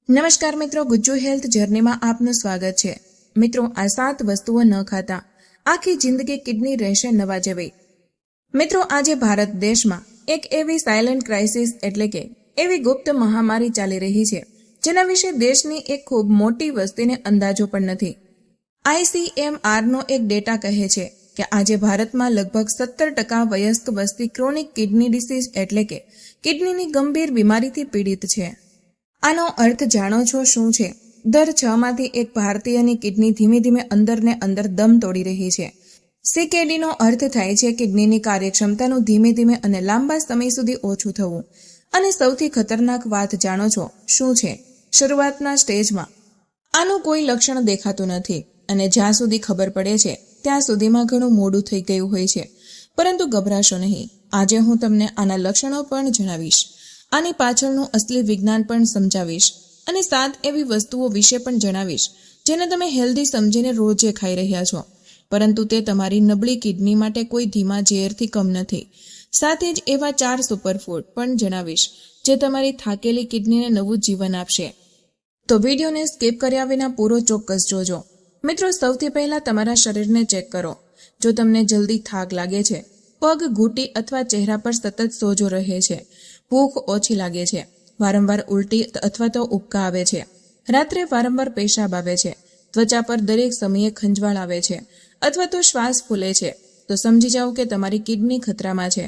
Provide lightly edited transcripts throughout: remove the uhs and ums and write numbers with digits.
નમસ્કાર મિત્રો, ગુજ્જુ હેલ્થ જર્નીમાં આપનું સ્વાગત છે। મિત્રો, આ 7 વસ્તુઓ ન ખાતા આખી જિંદગી કિડની રહેશે નવા જેવી। મિત્રો, આજે ભારત દેશમાં એક એવી સાયલેન્ટ ક્રાઇસિસ એટલે કે એવી ગુપ્ત મહામારી ચાલી રહી છે જેના વિશે દેશની એક ખૂબ મોટી વસ્તીને અંદાજો પણ નથી। ICMRનો એક ડેટા કહે છે કે આજે ભારતમાં લગભગ 17% વયસ્ક વસ્તી ક્રોનિક કિડની ડિસીઝ એટલે કે કિડનીની ગંભીર બીમારીથી પીડિત છે। આનો અર્થ જાણો છો શું છે? દર 6 માંથી એક ભારતીયની કિડની ધીમે ધીમે અંદર ને અંદર દમ તોડી રહી છે। CKDનો અર્થ થાય છે કિડનીની કાર્યક્ષમતાનું ધીમે ધીમે અને લાંબા સમય સુધી ઓછું થવું। અને સૌથી ખતરનાક વાત જાણો છો શું છે? શરૂઆતના સ્ટેજમાં આનું કોઈ લક્ષણ દેખાતું નથી અને જ્યાં સુધી ખબર પડે છે ત્યાં સુધીમાં ઘણું મોડું થઈ ગયું હોય છે। પરંતુ ગભરાશો નહીં, આજે હું તમને આના લક્ષણો પણ જણાવીશ, આની પાછળનું અસલી વિજ્ઞાન પણ સમજાવીશ અને 7 એવી વસ્તુઓ વિશે પણ જણાવીશ જેને તમે હેલ્ધી સમજીને રોજે ખાઈ રહ્યા છો, પરંતુ તે તમારી નબળી કિડની માટે કોઈ ધીમા ઝેરથી કમ નથી। સાથે જ એવા 4 સુપરફૂડ પણ જણાવીશ જે તમારી થાકેલી કિડનીને નવું જીવન આપશે। તો વિડીયોને સ્કીપ કર્યા વિના પૂરો ચોક્કસ જોજો। મિત્રો, સૌથી પહેલા તમારા શરીરને ચેક કરો। જો તમને જલ્દી થાક લાગે છે, પગ, ઘૂંટી અથવા ચહેરા પર સતત સોજો રહે છે, ભૂખ ઓછી લાગે છે, વારંવાર ઉલટી અથવા તો ઉબકા આવે છે, રાત્રે વારંવાર પેશાબ આવે છે, ત્વચા પર દરેક સમયે ખંજવાળ આવે છે અથવા તો શ્વાસ ફૂલે છે, તો સમજી જાઓ કે તમારી કિડની ખતરામાં છે।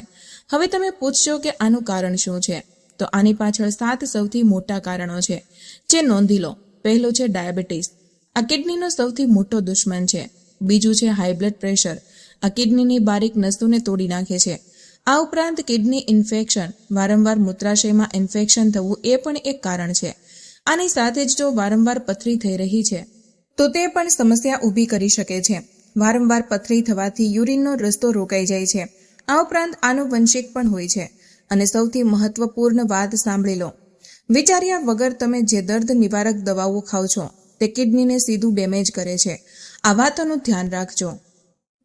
હવે તમે પૂછશો કે આનું કારણ શું છે? તો આની પાછળ 7 સૌથી મોટા કારણો છે જે નોંધી લો। પહેલું છે ડાયાબિટીસ, આ કિડનીનો સૌથી મોટો દુશ્મન છે। બીજું છે હાઈ બ્લડ પ્રેશર, આ કિડનીની બારીક નસોને તોડી નાખે છે। આ ઉપરાંત કિડની ઇન્ફેક્શન, વારંવાર મૂત્રાશયમાં ઇન્ફેક્શન થવું એ પણ એક કારણ છે। આની સાથે જ જો વારંવાર પથરી થઈ રહી છે તો તે પણ સમસ્યા ઊભી કરી શકે છે। વારંવાર પથરી થવાથી યુરિનનો રસ્તો રોકાઈ જાય છે। આ ઉપરાંત આનુવંશિક પણ હોય છે। અને સૌથી મહત્વપૂર્ણ વાત સાંભળી લો, વિચાર્યા વગર તમે જે દર્દ નિવારક દવાઓ ખાઓ છો તે કિડનીને સીધું ડેમેજ કરે છે। આ વાતોનું ધ્યાન રાખજો।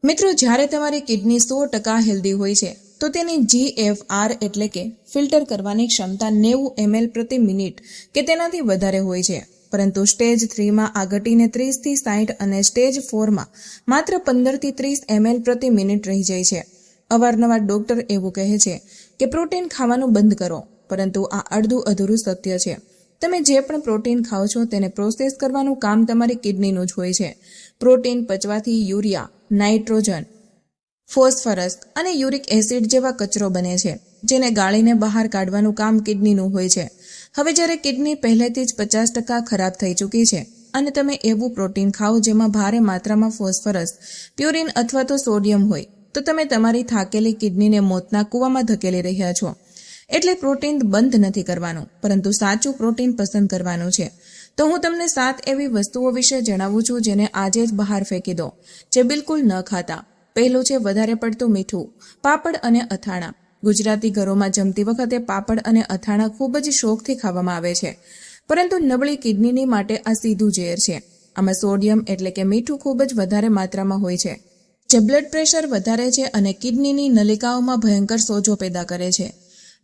મિત્રો, જ્યારે તમારી કિડની 100% હેલ્ધી હોય છે તો તેની GFR એટલે કે ફિલ્ટર કરવાની ક્ષમતા 90 ml પ્રતિ મિનિટ કે તેનાથી વધારે હોય છે, પરંતુ સ્ટેજ 3માં આ ઘટીને 30 થી 60 અને સ્ટેજ 4માં માત્ર 15 થી 30 ml પ્રતિ મિનિટ રહી જાય છે। અવારનવાર ડોક્ટર એવું કહે છે કે પ્રોટીન ખાવાનું બંધ કરો, પરંતુ આ અડધું અધૂરું સત્ય છે। તમે જે પણ પ્રોટીન ખાઓ છો તેને પ્રોસેસ કરવાનું કામ તમારી કિડનીનું જ હોય છે। પ્રોટીન પચવાથી યુરિયા, નાઇટ્રોજન, ફોસ્ફરસ અને યુરિક એસિડ જેવા કચરો બને છે જેને ગાળીને બહાર કાઢવાનું કામ કિડનીનું હોય છે। હવે જ્યારે કિડની પહેલેથી જ 50% ખરાબ થઈ ચૂકી છે અને તમે એવું પ્રોટીન ખાઓ જેમાં ભારે માત્રામાં ફોસ્ફરસ, પ્યુરિન અથવા તો સોડિયમ હોય, તો તમે તમારી થાકેલી કિડનીને મોતના કૂવામાં ધકેલી રહ્યા છો। એટલે પ્રોટીન બંધ નથી કરવાનું, પરંતુ સાચું પ્રોટીન પસંદ કરવાનું છે। તો હું તમને 7 એવી વસ્તુઓ વિશે જણાવું છું જેને આજે જ બહાર ફેંકી દો, જે બિલકુલ ન ખાતા। પહેલું છે વધારે પડતું મીઠું, પાપડ અને અથાણાં। ગુજરાતી ઘરોમાં જમતી વખતે પાપડ અને અથાણાં ખૂબ જ શોખથી ખાવામાં આવે છે, પરંતુ નબળી કિડનીની માટે આ સીધું ઝેર છે। આમાં સોડિયમ એટલે કે મીઠું ખૂબ જ વધારે માત્રામાં હોય છે, જે બ્લડ પ્રેશર વધારે છે અને કિડનીની નલિકાઓમાં ભયંકર સોજો પેદા કરે છે।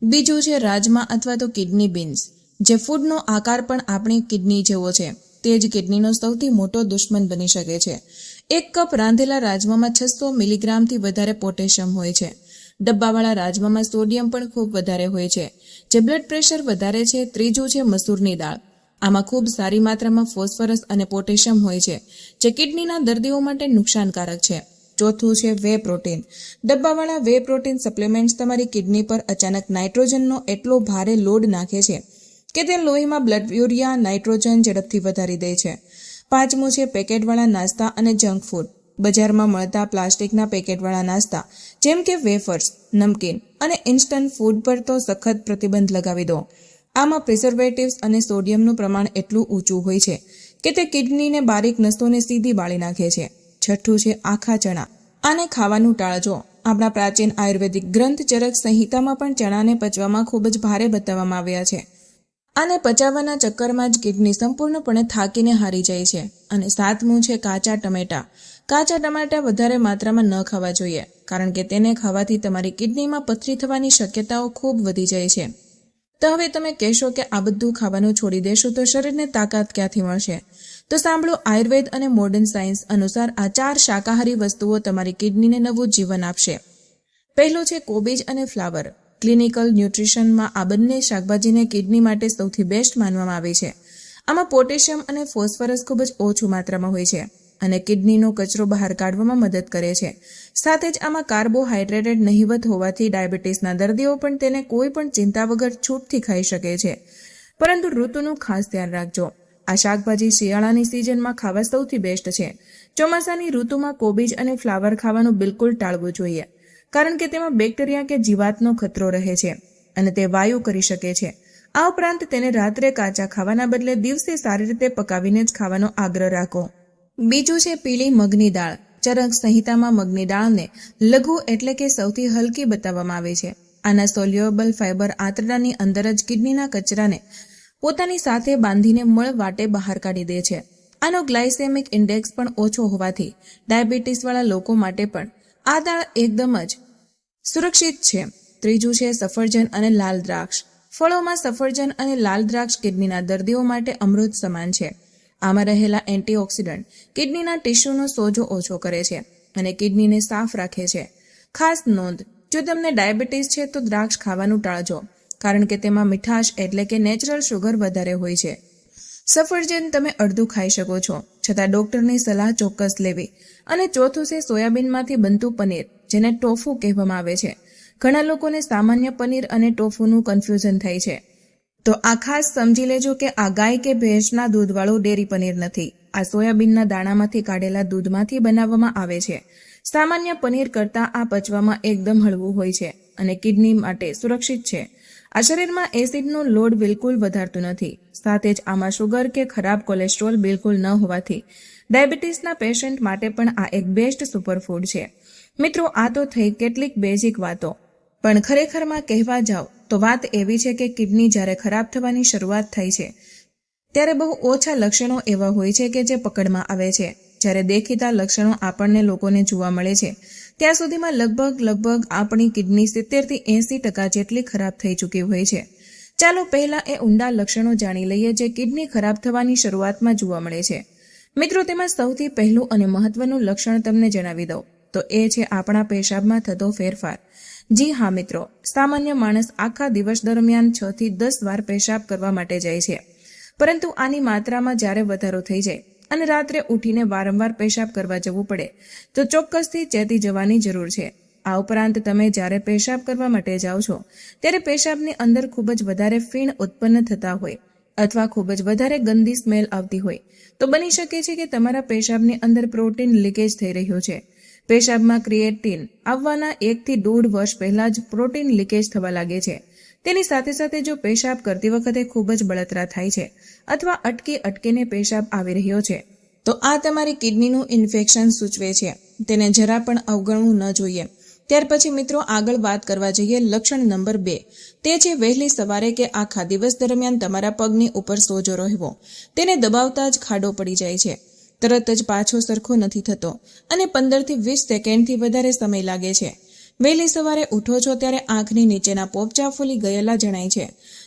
બીજું છે રાજમા અથવા તો કિડની બીન્સ, જે ફૂડનો આકાર પણ આપણી કિડની જેવો છે, તે જ કિડનીનો સૌથી મોટો દુશ્મન બની શકે છે। 1 કપ રાંધેલા રાજમામાં 600 મિલીગ્રામથી વધારે પોટેશિયમ હોય છે। ડબ્બાવાળા રાજમામાં સોડિયમ પણ ખૂબ વધારે હોય છે, જે બ્લડ પ્રેશર વધારે છે। ત્રીજું છે મસૂરની દાળ, આમાં ખૂબ સારી માત્રામાં ફોસ્ફરસ અને પોટેશિયમ હોય છે, જે કિડનીના દર્દીઓ માટે નુકસાનકારક છે। ચોથું છે વે પ્રોટીન, ડબ્બાવાળા વે પ્રોટીન સપ્લિમેન્ટ્સ તમારી કિડની પર અચાનક નાઇટ્રોજનનો એટલો ભારે લોડ નાખે છે કે તે લોહીમાં બ્લડ યુરિયા, નાઇટ્રોજન ઝડપથી વધારી દે છે। પાંચમું છે પેકેટવાળા નાસ્તા અને જંક ફૂડ, બજારમાં મળતા પ્લાસ્ટિકના પેકેટવાળા નાસ્તા જેમ કે વેફર્સ, નમકીન અને ઇન્સ્ટન્ટ ફૂડ પર તો સખત પ્રતિબંધ લગાવી દો। આમાં પ્રિઝર્વેટિવ્સ અને સોડિયમનું પ્રમાણ એટલું ઊંચું હોય છે કે તે કિડનીને બારીક નસોને સીધી બાળી નાખે છે। છઠ્ઠું છે આખા ચણા, આને ખાવાનું ટાળજો। આપણા પ્રાચીન આયુર્વેદિક ગ્રંથ ચરક સંહિતામાં પણ ચણાને પચવામાં ખૂબ જ ભારે બતાવવામાં આવ્યા છે। આને પચાવવાના ચક્કરમાં જ કિડની સંપૂર્ણપણે થાકીને હારી જાય છે। અને 7મું છે કાચા ટમેટા, કાચા ટમાટા વધારે માત્રામાં ન ખાવા જોઈએ, કારણ કે તેને ખાવાથી તમારી કિડનીમાં પથરી થવાની શક્યતાઓ ખૂબ વધી જાય છે। તો હવે તમે કહેશો કે આ બધું ખાવાનું છોડી દેશો તો શરીરને તાકાત ક્યાંથી મળશે? તો સાંભળો, આયુર્વેદ અને મોડર્ન સાયન્સ અનુસાર આ 4 શાકાહારી વસ્તુઓ તમારી કિડનીને નવું જીવન આપશે. પહેલું છે કોબીજ અને ફ્લાવર. ક્લિનિકલ ન્યુટ્રિશનમાં આ બંને શાકભાજીને કિડની માટે સૌથી બેસ્ટ માનવામાં આવે છે. આમાં પોટેશિયમ અને ફોસ્ફરસ ખૂબ જ ઓછું માત્રામાં હોય છે અને કિડનીનો કચરો બહાર કાઢવામાં મદદ કરે છે. સાથે જ આમાં કાર્બોહાઈડ્રેટેડ નહિવત હોવાથી ડાયાબિટીસના દર્દીઓ પણ તેને કોઈ પણ ચિંતા વગર છૂટથી ખાઈ શકે છે. પરંતુ ઋતુનું ખાસ ધ્યાન રાખજો. આ શાકભાજી શિયાળાની સિઝનમાં ખાવા સૌથી બેસ્ટ છે. ચોમાસાની ઋતુમાં કોબીજ અને ફ્લાવર ખાવાનું બિલકુલ ટાળવું જોઈએ, કારણ કે તેમાં બેક્ટેરિયા કે જીવાતનો ખતરો રહે છે અને તે વાયુ કરી શકે છે. આ ઉપરાંત તેને રાત્રે કાચા ખાવાના બદલે દિવસે સારી રીતે પકાવીને જ ખાવાનો આગ્રહ રાખો. બીજું છે પીળી મગની દાળ. ચરક સંહિતામાં મગની દાળને લઘુ એટલે કે સૌથી હલકી બતાવવામાં આવે છે. આના સોલ્યુબલ ફાઇબર આંતરડાની અંદર જ કિડનીના કચરાને પોતાની સાથે બાંધીને મળ વાટે બહાર કાઢી દે છે. આનો ગ્લાયસેમિક ઇન્ડેક્સ પણ ઓછો હોવાથી ડાયાબિટીસવાળા લોકો માટે પણ આ દાળ એકદમ જ સુરક્ષિત છે. ત્રીજું છે સફરજન અને લાલ દ્રાક્ષ. ફળોમાં સફરજન અને લાલ દ્રાક્ષ કિડનીના દર્દીઓ માટે અમૃત સમાન છે. આમાં રહેલા એન્ટીઓક્સિડન્ટ કિડનીના ટિશ્યુનો સોજો ઓછો કરે છે અને કિડનીને સાફ રાખે છે. ખાસ નોંધ, જો તમને ડાયાબિટીસ છે તો દ્રાક્ષ ખાવાનું ટાળજો, કારણ કે તેમાં મીઠાશ એટલે કે નેચરલ શુગર વધારે હોય છે. સફરજન તમે અડધું ખાઈ શકો છો, છતાં ડોક્ટરની સલાહ ચોક્કસ લેવી. અને ચોથું છે સોયાબીનમાંથી બનતું પનીર, જેને ટોફુ કહેવામાં આવે છે. ઘણા લોકોને સામાન્ય પનીર અને ટોફુનું કન્ફ્યુઝન થાય છે, તો આ ખાસ સમજી લેજો કે આ ગાય કે ભેંસના દૂધવાળું ડેરી પનીર નથી. આ સોયાબીનના દાણામાંથી કાઢેલા દૂધમાંથી બનાવવામાં આવે છે. સામાન્ય પનીર કરતાં આ પચવામાં એકદમ હળવું હોય છે અને કિડની માટે સુરક્ષિત છે. આ શરીરમાં એસિડનો લોડ બિલકુલ વધારતું નથી. સાથે જ આમાં શુગર કે ખરાબ કોલેસ્ટ્રોલ બિલકુલ ન હોવાથી ડાયાબિટીસના પેશન્ટ માટે પણ આ એક બેસ્ટ સુપરફૂડ છે. મિત્રો, આ તો થઈ કેટલીક બેઝિક વાતો, પણ ખરેખરમાં કહેવા જાવ તો વાત એવી છે કે કિડની જ્યારે ખરાબ થવાની શરૂઆત થાય છે ત્યારે બહુ ઓછા લક્ષણો એવા હોય છે કે જે પકડમાં આવે છે. જ્યારે દેખીતા લક્ષણો આપણને લોકોને જોવા મળે છે ત્યાં સુધીમાં લગભગ આપણી કિડની 70 થી 80% જેટલી ખરાબ થઈ ચૂકી હોય છે. ચાલો પહેલા એ ઊંડા લક્ષણો જાણી લઈએ જે કિડની ખરાબ થવાની શરૂઆતમાં જોવા મળે છે. મિત્રો, તેમાં સૌથી પહેલું અને મહત્વનું લક્ષણ તમને જણાવી દઉં તો એ છે આપણા પેશાબમાં થતો ફેરફાર. જી હા મિત્રો, સામાન્ય માણસ આખા દિવસ દરમિયાન 6 થી 10 વાર પેશાબ કરવા માટે જાય છે, પરંતુ આની માત્રામાં જ્યારે વધારો થઈ જાય અને રાત્રે ઉઠીને વારંવાર પેશાબ કરવા જવું પડે તો ચોક્કસથી ચેતી જવાની જરૂર છે. આ ઉપરાંત તમે જ્યારે પેશાબ કરવા માટે જાઓ છો ત્યારે પેશાબની અંદર ખૂબ જ વધારે ફીણ ઉત્પન્ન થતા હોય અથવા ખૂબ જ વધારે ગંદી સ્મેલ આવતી હોય તો બની શકે છે કે તમારા પેશાબની અંદર પ્રોટીન લીકેજ થઈ રહ્યું છે. પેશાબમાં ક્રિએટિન આવવાના 1 થી 1.5 વર્ષ પહેલા જ પ્રોટીન લીકેજ થવા લાગે છે. તેની સાથે સાથે જો પેશાબ કરતી વખતે ખૂબ જ બળતરા થાય છે અથવા અટકીને પેશાબ આવી રહ્યો છે તો આ તમારી કિડનીનું ઇન્ફેક્શન સૂચવે છે. તેને જરા પણ અવગણવું ન જોઈએ. ત્યાર પછી મિત્રો આગળ વાત કરવા જઈએ લક્ષણ નંબર 2. તે છે વહેલી સવારે કે આખા દિવસ દરમિયાન તમારા પગની ઉપર સોજો રહેવો. તેને દબાવતા જ ખાડો પડી જાય છે. તરત જ પાછો સરખો નથી થતો અને 15 થી 20 સેકન્ડથી વધારે સમય લાગે છે. વહેલી સવારે ઉઠો છો ત્યારે આંખની નીચેના પોપચા ફૂલી ગયેલા જણાય છે.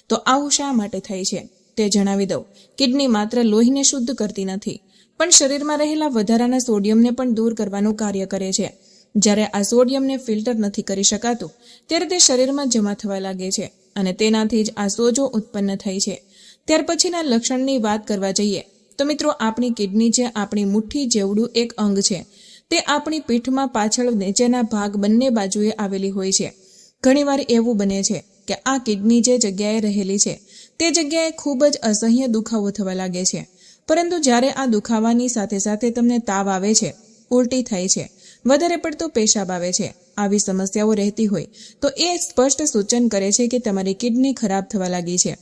તો આવું શા માટે થાય છે તે જણાવી દઉં. કિડની માત્ર લોહીને શુદ્ધ કરતી નથી, પણ શરીરમાં રહેલા વધારાના સોડિયમને પણ દૂર કરવાનું કાર્ય કરે છે. જ્યારે આ સોડિયમને ફિલ્ટર નથી કરી શકાતું ત્યારે તે શરીરમાં જમા થવા લાગે છે અને તેનાથી જ આ સોજો ઉત્પન્ન થાય છે. ત્યાર પછીના લક્ષણની વાત કરવા જઈએ તો મિત્રો આપણી કિડની છે આપણી મુઠ્ઠી જેવડું એક અંગ છે. તે આપણી પીઠમાં પાછળ નીચેના ભાગ બંને બાજુએ આવેલી હોય છે. ઘણીવાર એવું બને છે કે આ કિડની જે જગ્યાએ રહેલી છે તે જગ્યાએ ખૂબ જ અસહ્ય દુખાવો થવા લાગે છે. પરંતુ જ્યારે આ દુખાવાની સાથે સાથે તમને તાવ આવે છે, ઉલટી થાય છે, વધારે પડતો પેશાબ આવે છે, આવી સમસ્યાઓ રહેતી હોય તો એ સ્પષ્ટ સૂચન કરે છે કે તમારી કિડની ખરાબ થવા લાગી છે.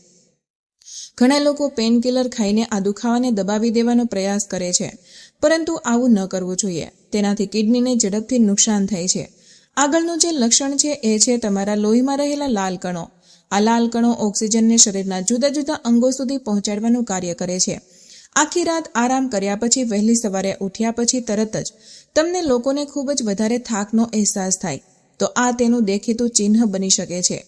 ઘણા લોકો પેનકિલર ખાઈને આ દુખાવાને દબાવી દેવાનો પ્રયાસ કરે છે, પરંતુ આવું ન કરવું જોઈએ. તેનાથી કિડનીને ઝડપથી નુકસાન થાય છે. આગળનું જે લક્ષણ છે એ છે તમારા લોહીમાં રહેલા લાલ કણો. આ લાલ કણો ઓક્સિજનને શરીરના જુદા જુદા અંગો સુધી પહોંચાડવાનું કાર્ય કરે છે. આખી રાત આરામ કર્યા પછી વહેલી સવારે ઉઠ્યા પછી તરત જ તમને લોકોને ખૂબ જ વધારે થાકનો અહેસાસ થાય તો આ તેનું દેખીતું ચિહ્ન બની શકે છે.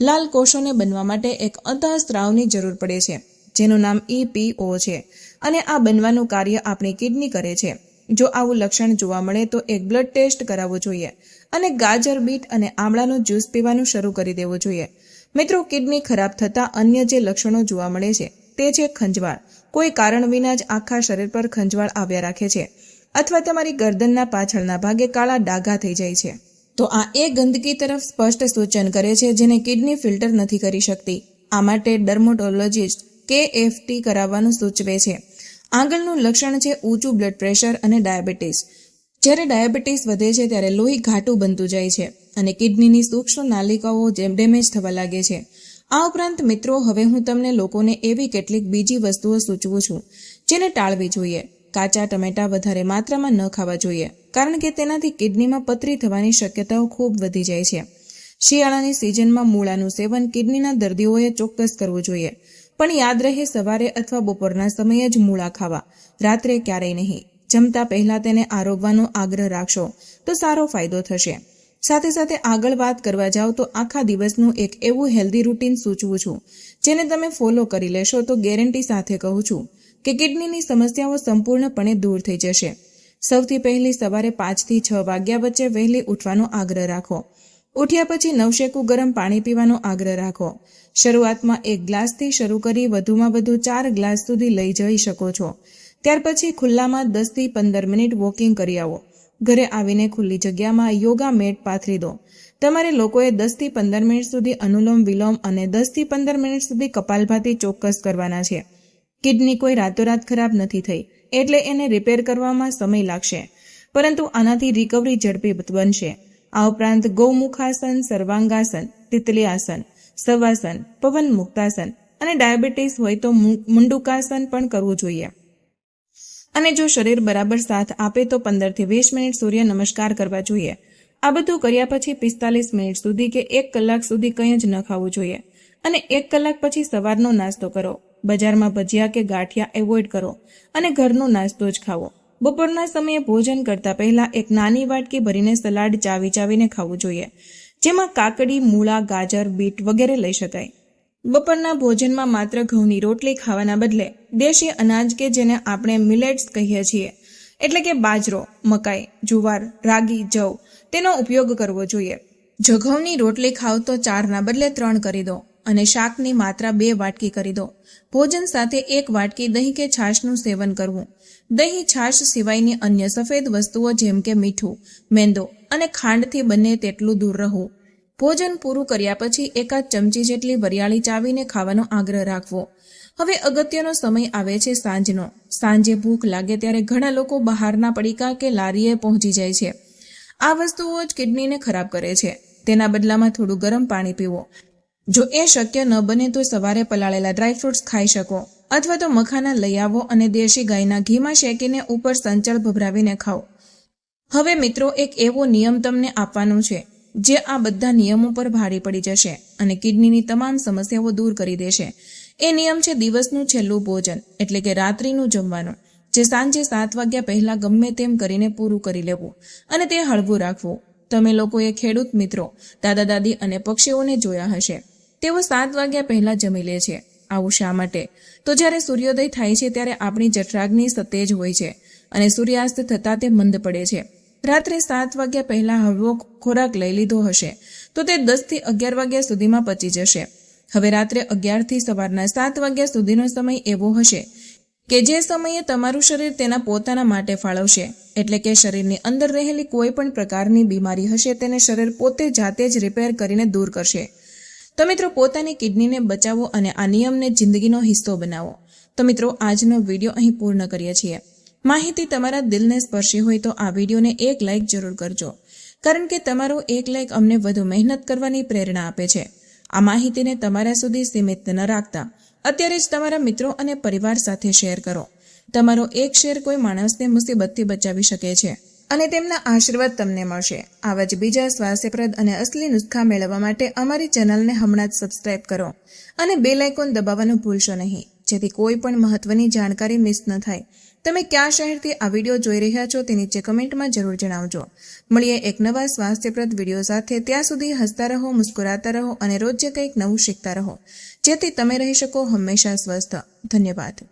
લાલ કોષોને બનવા માટે એક અંતઃસ્ત્રાવની જરૂર પડે છે, જેનું નામ EPO છે, અને આ બનવાનું કાર્ય આપણી કિડની કરે છે. જો આવું લક્ષણ જોવા મળે તો એક બ્લડ ટેસ્ટ કરાવવો જોઈએ અને ગાજર, બીટ અને આમળાનું જ્યુસ પીવાનું શરૂ કરી દેવું જોઈએ. મિત્રો, કિડની ખરાબ થતા અન્ય જે લક્ષણો જોવા મળે છે તે છે ખંજવાળ. કોઈ કારણ વિના જ આખા શરીર પર ખંજવાળ આવ્યા રાખે છે, અથવા તમારી ગરદનના પાછળના ભાગે કાળા ડાઘા થઈ જાય છે. તો આ એ ગંદકી તરફ સ્પષ્ટ સૂચન કરે છે જેને કિડની ફિલ્ટર નથી કરી શકતી. આ માટે ડર્મેટોલોજિસ્ટ KFT કરાવવાનું સૂચવે છે. આગળનું લક્ષણ છે ઊંચું બ્લડ પ્રેશર અને ડાયાબિટીસ. જ્યારે ડાયાબિટીસ વધે છે ત્યારે લોહી ઘાટું બનતું જાય છે અને કિડનીની સૂક્ષ્મ નાલિકાઓ ડેમેજ થવા લાગે છે. આ ઉપરાંત મિત્રો, હવે હું તમને લોકોને એવી કેટલીક બીજી વસ્તુઓ સૂચવું છું જેને ટાળવી જોઈએ. કાચા ટમેટા વધારે માત્રામાં ન ખાવા જોઈએ, કારણ કે તેનાથી કિડનીમાં પથરી થવાની શક્યતાઓ ખૂબ વધી જાય છે. શિયાળાની સિઝનમાં મૂળાનું સેવન કિડનીના દર્દીઓએ ચોક્કસ કરવું જોઈએ, પણ યાદ રહે સવારે અથવા બપોરના સમયે જ મૂળા ખાવા, રાત્રે ક્યારેય નહીં. જમતા પહેલા તેને આરોગવાનો આગ્રહ રાખશો તો સારો ફાયદો થશે. સાથે સાથે આગળ વાત કરવા જાઓ તો આખા દિવસનું એક એવું હેલ્ધી રૂટીન સૂચવું છું જેને તમે ફોલો કરી લેશો તો ગેરંટી સાથે કહું છું કે કિડનીની સમસ્યાઓ સંપૂર્ણપણે દૂર થઈ જશે. સૌથી પહેલી, સવારે 5 થી 6 વાગ્યા વચ્ચે વહેલી ઉઠવાનો આગ્રહ રાખો. ઉઠ્યા પછી નવશેકું ગરમ પાણી પીવાનો આગ્રહ રાખો. શરૂઆતમાં 1 ગ્લાસથી શરૂ કરી વધુમાં વધુ 4 ગ્લાસ સુધી લઈ જઈ શકો છો. ત્યાર પછી ખુલ્લામાં 10 થી 15 મિનિટ વોકિંગ કરી આવો. ઘરે આવીને ખુલ્લી જગ્યામાં યોગા મેટ પાથરી દો. તમારે લોકોએ 10 થી 15 મિનિટ સુધી અનુલોમ વિલોમ અને 10 થી 15 મિનિટ સુધી કપાલભાતી ચોક્કસ કરવાના છે. કિડની કોઈ રાતોરાત ખરાબ નથી થઈ, એટલે એને રિપેર કરવામાં સમય લાગશે, પરંતુ આનાથી રિકવરી ઝડપી બનશે. આ ઉપરાંત ગૌમુખાસન, સર્વાંગાસન, તિતલી આસન, શવાસન, પવન મુક્તાસન અને ડાયાબિટીસ હોય તો મુંડુકાસન પણ કરવું જોઈએ. અને જો શરીર બરાબર સાથ આપે તો 15 થી 20 મિનિટ સૂર્ય નમસ્કાર કરવા જોઈએ. આ બધું કર્યા પછી 45 મિનિટ સુધી કે 1 કલાક સુધી કંઈ જ ન ખાવું જોઈએ. અને 1 કલાક પછી સવારનો નાસ્તો કરો. બજારમાં ભજીયા કે ગાંઠિયા એવોઇડ કરો અને ઘરનો નાસ્તો જ ખાવો. બપોરના સમયે ભોજન કરતા પહેલા એક નાની વાટકી ભરીને સલાડ ચાવીને ખાવું જોઈએ, જેમાં કાકડી, મૂળા, ગાજર, બીટ વગેરે લઈ શકાય. બપોરના ભોજનમાં માત્ર ઘઉંની રોટલી ખાવાના બદલે દેશી અનાજ કે જેને આપણે મિલેટ્સ કહીએ છીએ, એટલે કે બાજરો, મકાઈ, જુવાર, રાગી, જવ, તેનો ઉપયોગ કરવો જોઈએ. જો ઘઉંની રોટલી ખાવ તો 4ના બદલે 3 કરી દો અને શાકની માત્રા 2 વાટકી કરી દો. ભોજન સાથે 1 વાટકી દહીં કે છાશનું સેવન કરવું. દહીં, છાશ સિવાયની અન્ય સફેદ વસ્તુઓ જેમ કે મીઠું, મેંદો અને ખાંડથી બને તેટલું દૂર રહો. ભોજન પૂરું કર્યા પછી 1 ચમચી જેટલી વરિયાળી ચાવીને ખાવાનો આગ્રહ રાખવો. હવે અગત્યનો સમય આવે છે સાંજનો. સાંજે ભૂખ લાગે ત્યારે ઘણા લોકો બહારના પડીકા કે લારીએ પહોંચી જાય છે. આ વસ્તુઓ જ કિડનીને ખરાબ કરે છે. તેના બદલામાં થોડું ગરમ પાણી પીવો. જો એ શક્ય ન બને તો સવારે પલાળેલા ડ્રાયફ્રૂટ્સ ખાઈ શકો, અથવા તો મખાના લઈ આવો અને દેશી ગાયના ઘીમાં શેકીને ઉપર સંચળ ભભરાવીને ખાઓ. હવે મિત્રો, એક એવો નિયમ તમને આપવાનો છે જે આ બધા નિયમો પર ભારે પડી જશે અને કિડનીની તમામ સમસ્યાઓ દૂર કરી દેશે. એ નિયમ છે દિવસનું છેલ્લું ભોજન, એટલે કે રાત્રિનું જમવાનું, જે સાંજે 7 વાગ્યા પહેલા ગમે તેમ કરીને પૂરું કરી લેવું અને તે હળવું રાખવું. તમે લોકોએ ખેડૂત મિત્રો, દાદા દાદી અને પક્ષીઓને જોયા હશે. તેઓ 7 વાગ્યા પહેલા જમી લે છે. આવું શા માટે? તો જ્યારે સૂર્યોદય થાય છે ત્યારે આપણી જઠરાગ્નિ સતેજ હોય છે અને સૂર્યાસ્ત થતાં તે મંદ પડે છે. રાત્રે 7 વાગ્યા પહેલા હળવો ખોરાક લઈ લીધો હશે તો તે 10 થી 11 વાગ્યા સુધીમાં પચી જશે. હવે રાત્રે 11 થી સવારના 7 વાગ્યા સુધીનો સમય એવો હશે કે જે સમયે તમારું શરીર તેના પોતાના માટે ફાળવશે. એટલે કે શરીરની અંદર રહેલી કોઈ પણ પ્રકારની બીમારી હશે તેને શરીર પોતે જાતે જ રિપેર કરીને દૂર કરશે. તો મિત્રો, પોતાની કિડનીને બચાવો અને આ નિયમને જિંદગીનો હિસ્સો બનાવો. તો મિત્રો, આજનો વિડીયો અહીં પૂર્ણ કરીએ છીએ. માહિતી તમારા દિલને સ્પર્શી હોય તો આ વિડીયોને 1 લાઇક જરૂર કરજો, કારણ કે તમારો 1 લાઇક અમને વધુ મહેનત કરવાની પ્રેરણા આપે છે. આ માહિતીને તમારા સુધી સીમિત ન રાખતા અત્યારે જ તમારા મિત્રો અને પરિવાર સાથે શેર કરો. તમારો 1 શેર કોઈ માણસને મુસીબતથી બચાવી શકે છે અને તેમના આશીર્વાદ તમને મળશે. આવા જ બીજા સ્વાસ્થ્યપ્રદ અને અસલી નુસ્ખા મેળવવા માટે અમારી ચેનલને હમણાં જ સબસ્ક્રાઇબ કરો અને બેલ આઇકોન દબાવવાનું ભૂલશો નહીં. જેથી કોઈ પણ મહત્વની જાણકારી મિસ ન થાય. તમે કયા શહેરથી આ વિડીયો જોઈ રહ્યા છો તે નીચે કમેન્ટમાં જરૂર જણાવજો. મળીએ એક નવા સ્વાસ્થ્યપ્રદ વિડીયો સાથે. ત્યાં સુધી હસતા રહો, મુસ્કુરાતા રહો અને રોજ કંઈક નવું શીખતા રહો, જેથી તમે રહી શકો હંમેશા સ્વસ્થ. ધન્યવાદ.